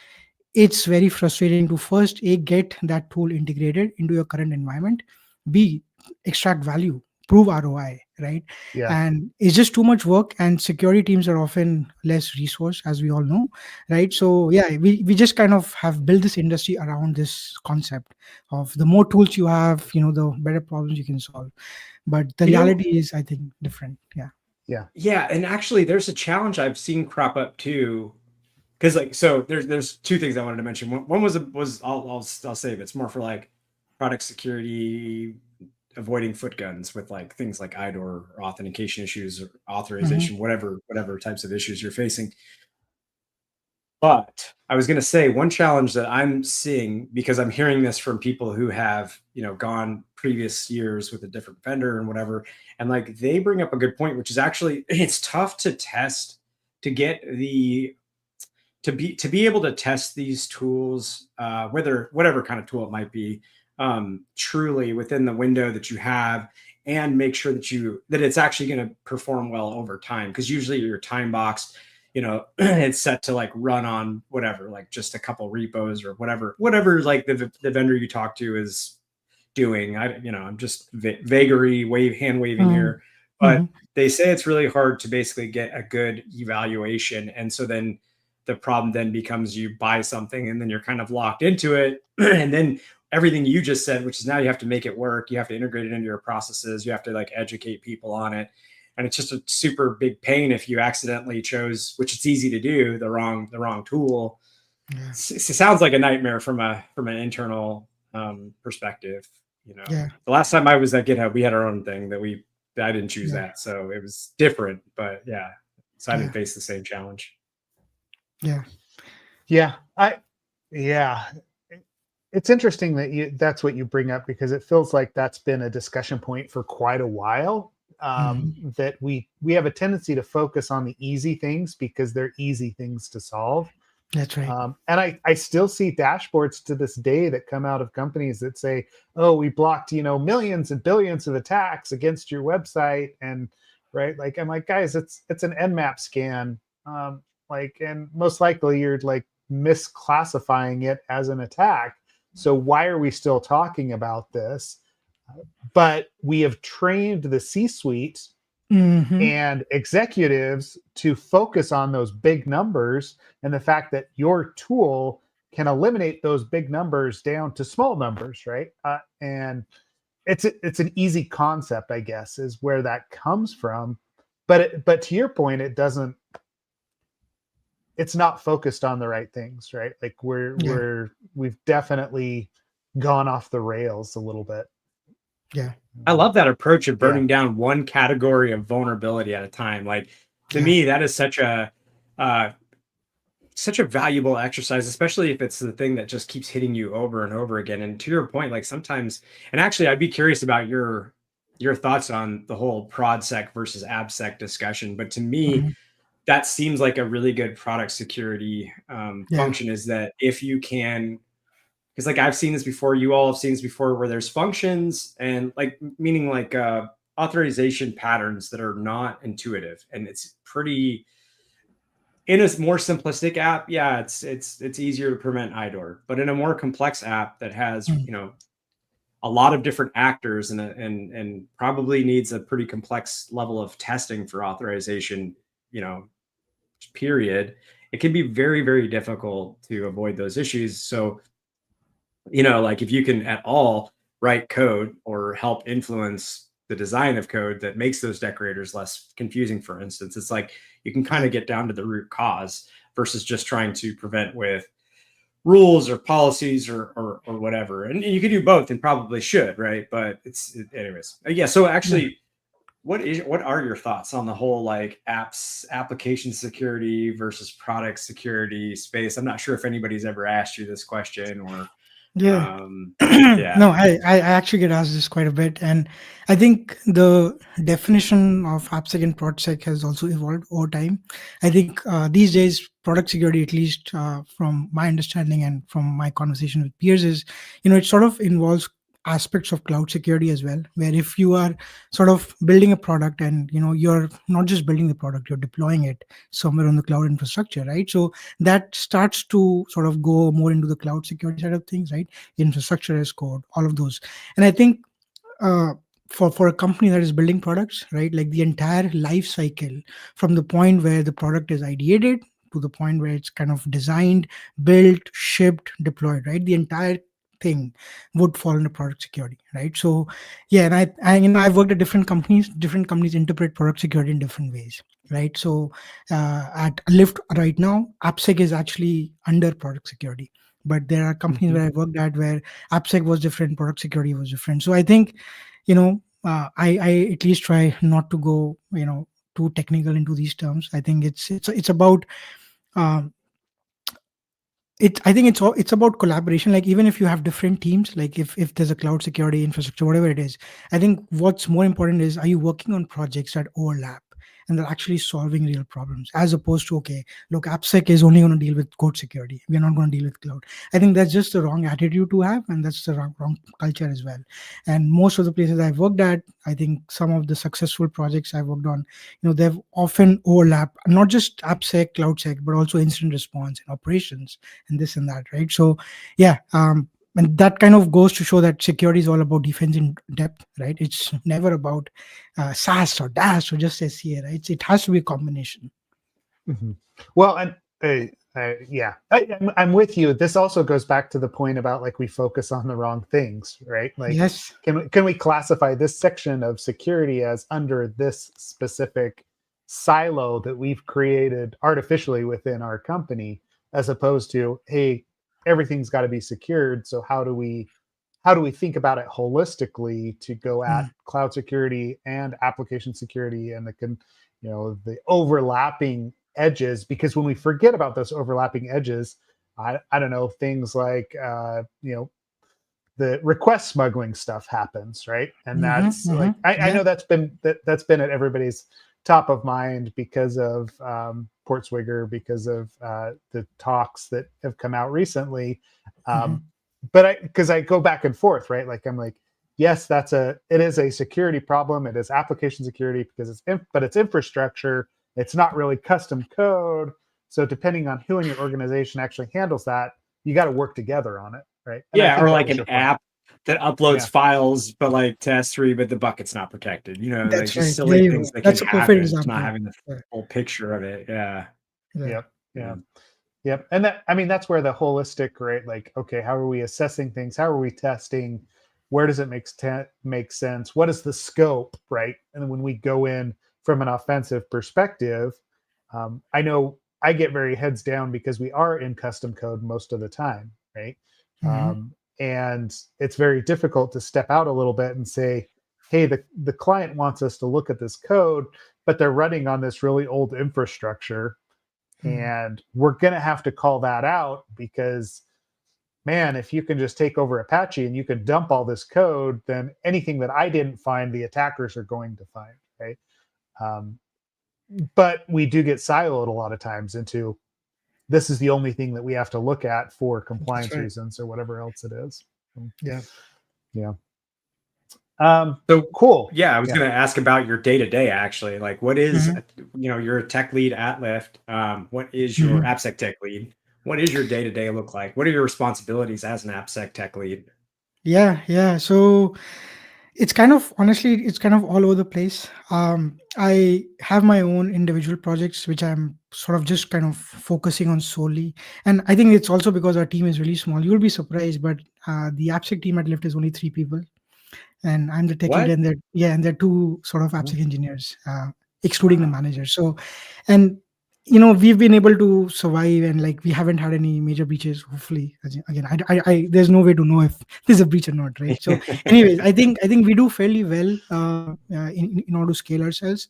it's very frustrating to first get that tool integrated into your current environment, b extract value, prove ROI, right? Yeah. And it's just too much work, and security teams are often less resource, as we all know, right? So yeah, we just kind of have built this industry around this concept of the more tools you have, the better problems you can solve. But the reality is, I think, different. Yeah, and actually there's a challenge I've seen crop up too. Because so there's two things I wanted to mention. One was I'll save it. It's more for like product security, avoiding foot guns with like things like IDOR or authentication issues or authorization, whatever types of issues you're facing. But I was going to say one challenge that I'm seeing, because I'm hearing this from people who have, gone previous years with a different vendor and whatever. And like they bring up a good point, which is actually it's tough to test, to get to be able to test these tools, whatever kind of tool it might be, truly within the window that you have, and make sure that it's actually going to perform well over time. Because usually you're time boxed, it's set to like run on whatever, like just a couple repos or whatever like the vendor you talk to is doing. I'm just vagary hand waving here, but they say it's really hard to basically get a good evaluation. And so then the problem then becomes you buy something and then you're kind of locked into it. And then everything you just said, which is now you have to make it work. You have to integrate it into your processes. You have to like educate people on it. And it's just a super big pain if you accidentally chose, which it's easy to do, the wrong tool. Yeah. It sounds like a nightmare from an internal perspective. Yeah. The last time I was at GitHub, we had our own thing that I didn't choose that, so it was different. But yeah, so I didn't face the same challenge. Yeah. Yeah. it's interesting that that's what you bring up, because it feels like that's been a discussion point for quite a while. Mhm. That we have a tendency to focus on the easy things because they're easy things to solve. That's right. And I still see dashboards to this day that come out of companies that say, "Oh, we blocked, millions and billions of attacks against your website," and right, like I'm like, guys, it's an Nmap scan, like, and most likely you're like misclassifying it as an attack. So why are we still talking about this? But we have trained the C-suite Hmm. and executives to focus on those big numbers and the fact that your tool can eliminate those big numbers down to small numbers, right? And it's an easy concept, I guess, is where that comes from. But to your point, it's not focused on the right things, right? Like Yeah. we've definitely gone off the rails a little bit. Yeah. I love that approach of Yeah. burning down one category of vulnerability at a time. Like to Yeah. me, that is uh, such a valuable exercise, especially if it's the thing that just keeps hitting you over and over again. And to your point, like sometimes, and actually, I'd be curious about your thoughts on the whole ProdSec versus AppSec discussion. But to me, Mhm. that seems like a really good product security Yeah. function. Is that if you can, because like I've seen this before, you all have seen this before, where there's functions and like meaning like authorization patterns that are not intuitive, and it's pretty in a more simplistic app, yeah, it's easier to prevent IDOR. But in a more complex app that has, Mm. a lot of different actors and probably needs a pretty complex level of testing for authorization, you know, period, it can be very, very difficult to avoid those issues. So, like if you can at all write code or help influence the design of code that makes those decorators less confusing, for instance, it's like you can kind Yeah. of get down to the root cause versus just trying to prevent with rules or policies or whatever. And you can do both and probably should, right? But anyways. Yeah. So Yeah. actually, what are your thoughts on the whole like application security versus product security space? I'm not sure if anybody's ever asked you this question or Yeah. um, yeah. No, I actually get asked this quite a bit, and I think the definition of AppSec and ProdSec has also evolved over time. I think these days, product security, at least from my understanding and from my conversation with peers, is it sort of involves aspects of cloud security as well. Where if you are sort of building a product and you're not just building the product, you're deploying it somewhere on the cloud infrastructure, right? So that starts to sort of go more into the cloud security side of things, right? Infrastructure as code, all of those. And I think uh, for a company that is building products, right, like the entire life cycle from the point where the product is ideated to the point where it's kind of designed, built, shipped, deployed, right, the entire thing would fall under product security, right? So yeah, and I've worked at different companies interpret product security in different ways, right? So at Lyft right now, AppSec is actually under product security, but there are companies Mhm. where I worked at where AppSec was different, product security was different. So I think, I at least try not to go, too technical into these terms. I think it's about um, I think it's about collaboration. Like even if you have different teams, like if there's a cloud security infrastructure, whatever it is, I think what's more important is, are you working on projects that overlap and they're actually solving real problems, as opposed to, okay, look, AppSec is only going to deal with code security, we're not going to deal with cloud. I think that's just the wrong attitude to have, and that's the wrong culture as well. And most of the places I've worked at, I think some of the successful projects I've worked on, they've often overlapped not just AppSec, cloud sec, but also incident response and operations and this and that, right? So yeah, and that kind of goes to show that security is all about defense in depth, right? It's never about SaaS or DAS or just SCA, right? It has to be a combination. Mhm. Well, and yeah, I'm with you. This also goes back to the point about like we focus on the wrong things, right? Like, Yes. can we classify this section of security as under this specific silo that we've created artificially within our company, as opposed to, hey, everything's got to be secured. So how do we think about it holistically to go at Mm. cloud security and application security and the overlapping edges? Because when we forget about those overlapping edges, I don't know, things like the request smuggling stuff happens, right? And that's like I Yeah. know that's been at everybody's top of mind because of Portswigger, because of the talks that have come out recently. But because I go back and forth, right? Like I'm like, yes, it is a security problem. It is application security because but it's infrastructure. It's not really custom code. So depending on who in your organization actually handles that, you got to work together on it, right? And I Yeah, think or that like was an your point. app that uploads Yeah. files, but like to S3, but the bucket's not protected. You know, like That's just right. silly There you things go. that can That's a perfect happen, just not example. having the Yeah. full picture of it. Yeah. Yeah. Yep. Yeah. Yep. And that, I mean, that's where the holistic, right? Like, okay, how are we assessing things? How are we testing? Where does it make sense? What is the scope, right? And when we go in from an offensive perspective, I know I get very heads down because we are in custom code most of the time, right? And it's very difficult to step out a little bit and say, hey, the client wants us to look at this code, but they're running on this really old infrastructure. And we're going to have to call that out because, man, if you can just take over Apache and you can dump all this code, then anything that I didn't find, the attackers are going to find, right? But we do get siloed a lot of times into this is the only thing that we have to look at for compliance reasons or whatever else it is. Yeah. Yeah. So cool. Yeah, I was going to ask about your day to day. Actually, like, what is you're a tech lead at Lyft. What is your AppSec tech lead? What is your day to day look like? What are your responsibilities as an AppSec tech lead? Yeah. So it's kind of honestly, it's kind of all over the place. I have my own individual projects which I'm sort of just kind of focusing on solely, and I think it's also because our team is really small. You'll be surprised, but the AppSec team at Lyft is only 3 people, and I'm the tech lead, What? and there are two sort of AppSec engineers, excluding the manager. So, and we've been able to survive, and like we haven't had any major breaches. Hopefully, again, there's no way to know if there's a breach or not, right? So, anyways, I think we do fairly well in order to scale ourselves,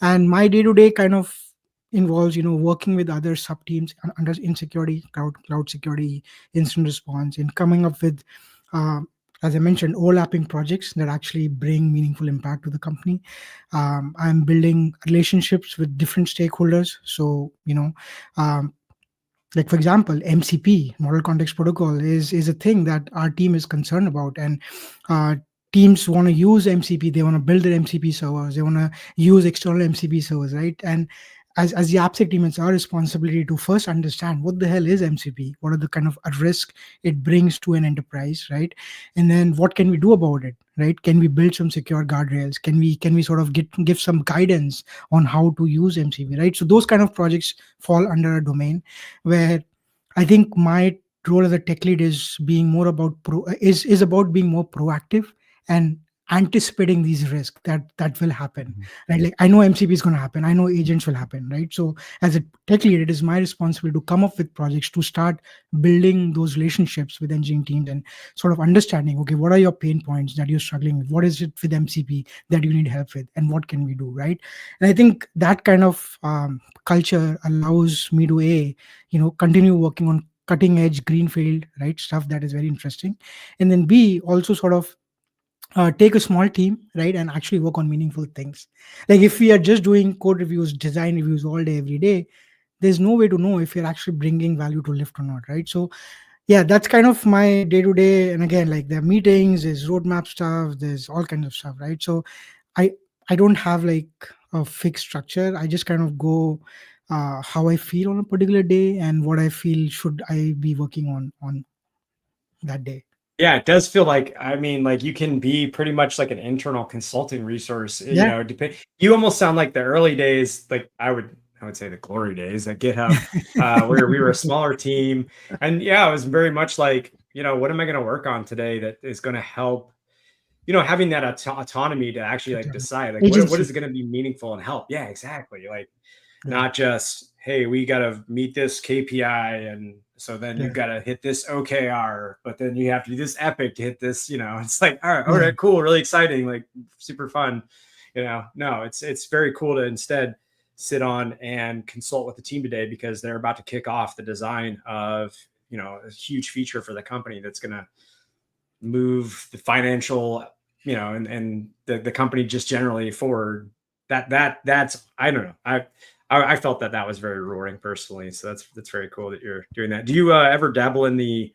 and my day to day kind of involves working with other sub teams under in security, cloud security, incident response, and coming up with as I mentioned, overlapping projects that actually bring meaningful impact to the company. I'm building relationships with different stakeholders. So, like for example, MCP, Model Context Protocol, is a thing that our team is concerned about, and teams want to use MCP. They want to build their MCP servers. They want to use external MCP servers, right? And as the AppSec team, it's our responsibility to first understand what the hell is MCP, what are the kind of risk it brings to an enterprise, right? And then what can we do about it, right? Can we build some secure guardrails? Can we sort of give some guidance on how to use MCP, right? So those kind of projects fall under a domain where I think my role as a tech lead is being more about is about being more proactive and anticipating these risks that will happen, right? Like I know MCP is going to happen, I know agents will happen, right? So as a tech lead, it is my responsibility to come up with projects to start building those relationships with engineering teams and sort of understanding, okay, what are your pain points that you're struggling with, what is it with MCP that you need help with, and what can we do, right? And I think that kind of culture allows me to continue working on cutting edge greenfield, right, stuff that is very interesting, and then B, also sort of take a small team, right, and actually work on meaningful things. Like if we are just doing code reviews, design reviews all day every day, there's no way to know if you're actually bringing value to Lyft or not, right? So yeah, that's kind of my day to day. And again, like there are meetings, there's roadmap stuff, there's all kinds of stuff, right? So i I don't have like a fixed structure. I just kind of go how I feel on a particular day and what I feel should I be working on that day. Yeah, it does feel like, I mean, like you can be pretty much like an internal consulting resource. Yeah. You almost sound like the early days, like I would say the glory days at GitHub, where we were a smaller team. And yeah, it was very much like, what am I going to work on today that is going to help, having that autonomy to actually like decide like what Agency. is going to be meaningful and help. Yeah, exactly. Like Yeah. not just, hey, we got to meet this KPI, and so then you've got to hit this OKR, but then you have to do this epic to hit this. It's like, all right, cool, really exciting, like super fun. No, it's very cool to instead sit on and consult with the team today because they're about to kick off the design of a huge feature for the company that's gonna move the financial, and the company just generally forward. That's, I don't know. I felt that was very rewarding personally. So that's very cool that you're doing that. Do you ever dabble in the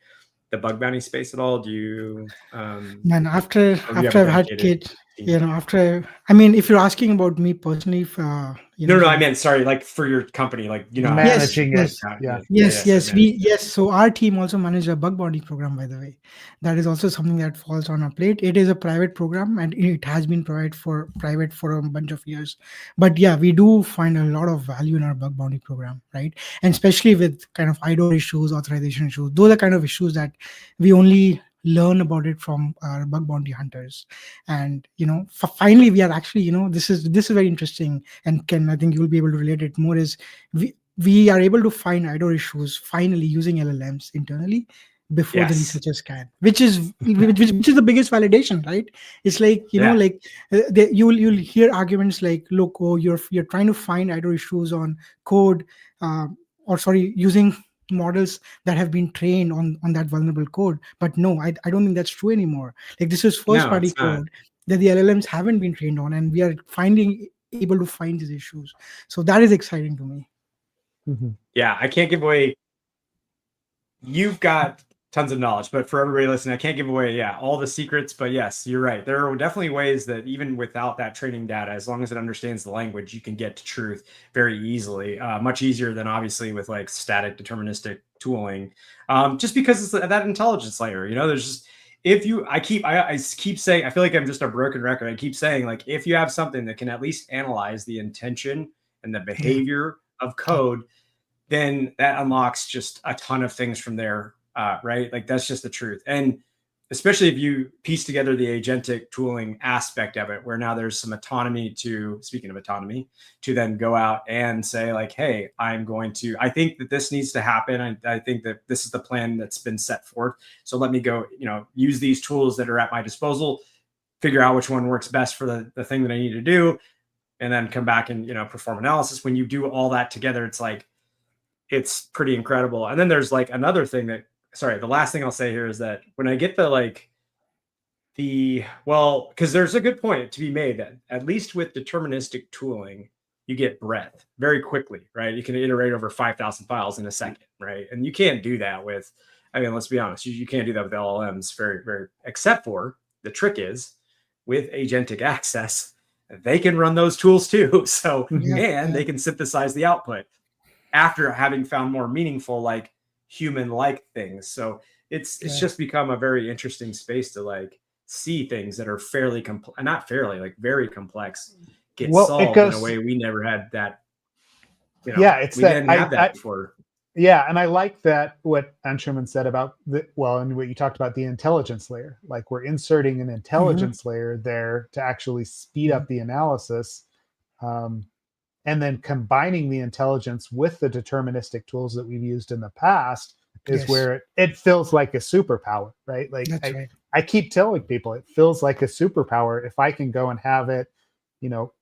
bug bounty space at all? Do you Man, after or do you have a I've had dedicated kids, team? I mean, if you're asking about me personally, No, kind I of. meant, sorry, like for your company, like, Yes, Managing it. yes, Yeah. yes, so yes. Yes. So our team also manages a bug bounty program. By the way, that is also something that falls on our plate. It is a private program, and it has been private for a bunch of years. But yeah, we do find a lot of value in our bug bounty program, right? And especially with kind of IDOR issues, authorization issues. Those are kind of issues that we only learn about it from our bug bounty hunters. And finally, we are actually, this is very interesting. And Ken, I think you'll be able to relate it more. Is we are able to find IDOR issues finally using LLMs internally before the Yes. researchers can, which is the biggest validation, right? It's like Yeah. you'll hear arguments like, look, oh, you're trying to find IDOR issues on code, or sorry, using models that have been trained on that vulnerable code. But no, I don't think that's true anymore. Like, this is first No, party it's not. code that the LLMs haven't been trained on, and we are able to find these issues. So that is exciting to me. Mhm. Yeah, I can't give away. You've got tons of knowledge, but for everybody listening, I can't give away, all the secrets. But yes, you're right. There are definitely ways that even without that training data, as long as it understands the language, you can get to truth very easily, much easier than obviously with like static deterministic tooling, just because it's that intelligence layer. There's just, I keep saying, I feel like I'm just a broken record. I keep saying, like, if you have something that can at least analyze the intention and the behavior of code, then that unlocks just a ton of things from there, right? Like, that's just the truth. And especially if you piece together the agentic tooling aspect of it, where now there's some autonomy speaking of autonomy, to then go out and say, like, hey, I think that this needs to happen. I think that this is the plan that's been set forth. So let me go, use these tools that are at my disposal, figure out which one works best for the thing that I need to do, and then come back and, perform analysis. When you do all that together, it's pretty incredible. And then there's like another thing the last thing I'll say here is that when I get because there's a good point to be made that at least with deterministic tooling, you get breadth very quickly, right? You can iterate over 5,000 files in a second, right? And you can't do that with, let's be honest, you can't do that with LLMs very, very, except for the trick is with agentic access, they can run those tools too. So, and they can synthesize the output after having found more meaningful, like human-like things. So it's just become a very interesting space to like see things that are very complex get solved in a way we never had that. We didn't have that before. Yeah, and I like that what Anshuman said about and what you talked about, the intelligence layer. Like, we're inserting an intelligence layer there to actually speed up the analysis. And then combining the intelligence with the deterministic tools that we've used in the past is where it feels like a superpower, right? Like, I keep telling people it feels like a superpower if I can go and have it,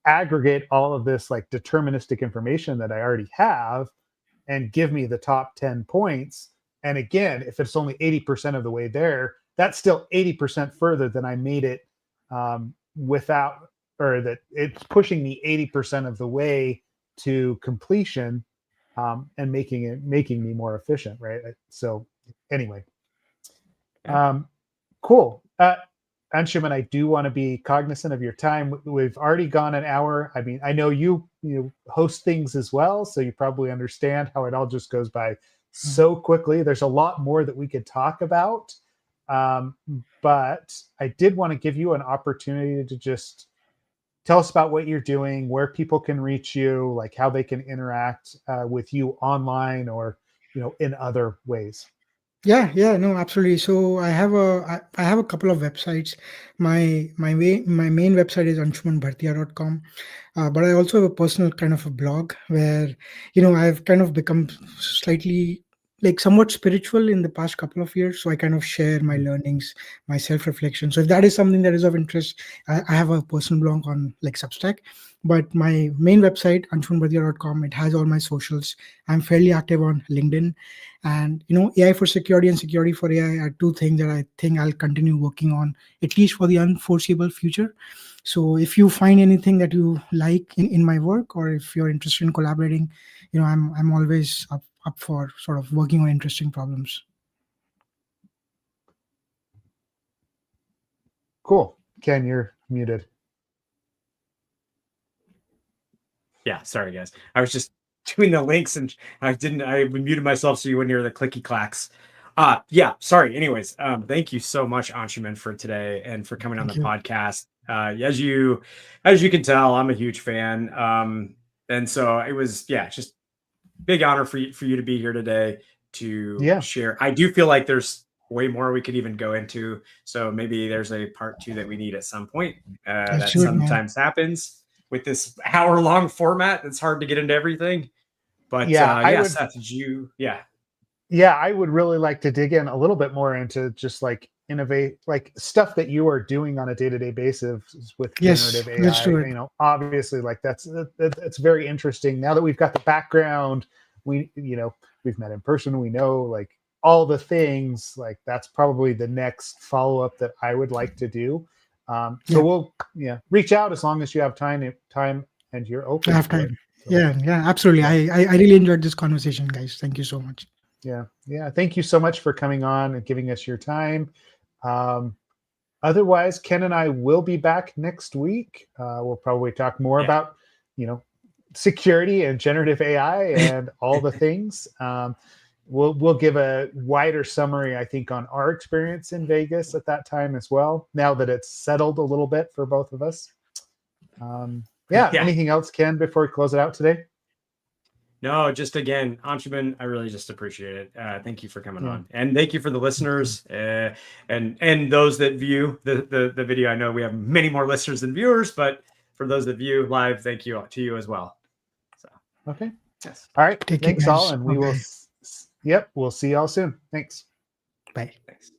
aggregate all of this like deterministic information that I already have and give me the top 10 points. And again, if it's only 80% of the way there, that's still 80% further than I made it without, or that it's pushing me 80% of the way to completion, and making me more efficient, right? So anyway, cool. Anshuman, I do want to be cognizant of your time. We've already gone an hour. I mean, I know you host things as well, so you probably understand how it all just goes by so quickly. There's a lot more that we could talk about, but I did want to give you an opportunity to just tell us about what you're doing, where people can reach you, like how they can interact with you online or in other ways. No, absolutely. So I have a couple of websites. My main website is anshumanbhartiya.com, but I also have a personal kind of a blog where I've kind of become slightly like somewhat spiritual in the past couple of years, so I kind of share my learnings, my self-reflection. So if that is something that is of interest, I have a personal blog on like Substack, but my main website anshumanbhartiya.com, it has all my socials. I'm fairly active on LinkedIn, and AI for security and security for AI are two things that I think I'll continue working on, at least for the unforeseeable future. So if you find anything that you like in my work, or if you're interested in collaborating, I'm always up for sort of working on interesting problems. Cool. Ken, you're muted. Yeah, sorry guys. I was just doing the links and I muted myself so you wouldn't hear the clicky clacks. Yeah, sorry. Anyways, thank you so much, Anshuman, for today and for coming on the podcast. As you can tell, I'm a huge fan. And so it was, just big honor for you to be here today to share. I do feel like there's way more we could even go into. So maybe there's a part 2 that we need at some point. That sometimes happens with this hour-long format. It's hard to get into everything. But Seth, did you? Yeah, I would really like to dig in a little bit more into just like innovate, like stuff that you are doing on a day-to-day basis with generative AI. Let's do it. Obviously, like that's very interesting. Now that we've got the background, we've met in person, we know like all the things. Like that's probably the next follow-up that I would like to do. So we'll reach out as long as you have time and you're open. I have time. So, yeah, absolutely. I really enjoyed this conversation, guys. Thank you so much. Yeah. Thank you so much for coming on and giving us your time. Otherwise, Ken and I will be back next week. We'll probably talk more about, security and generative AI and all the things. We'll give a wider summary, I think, on our experience in Vegas at that time as well, now that it's settled a little bit for both of us. Anything else, Ken, before we close it out today? No, just again, Anshuman, I really just appreciate it. Thank you for coming on, and thank you for the listeners and those that view the video. I know we have many more listeners than viewers, but for those that view live, thank you to you as well. So okay, yes, all right, thanks all, and we will. We'll see y'all soon. Thanks. Bye. Thanks.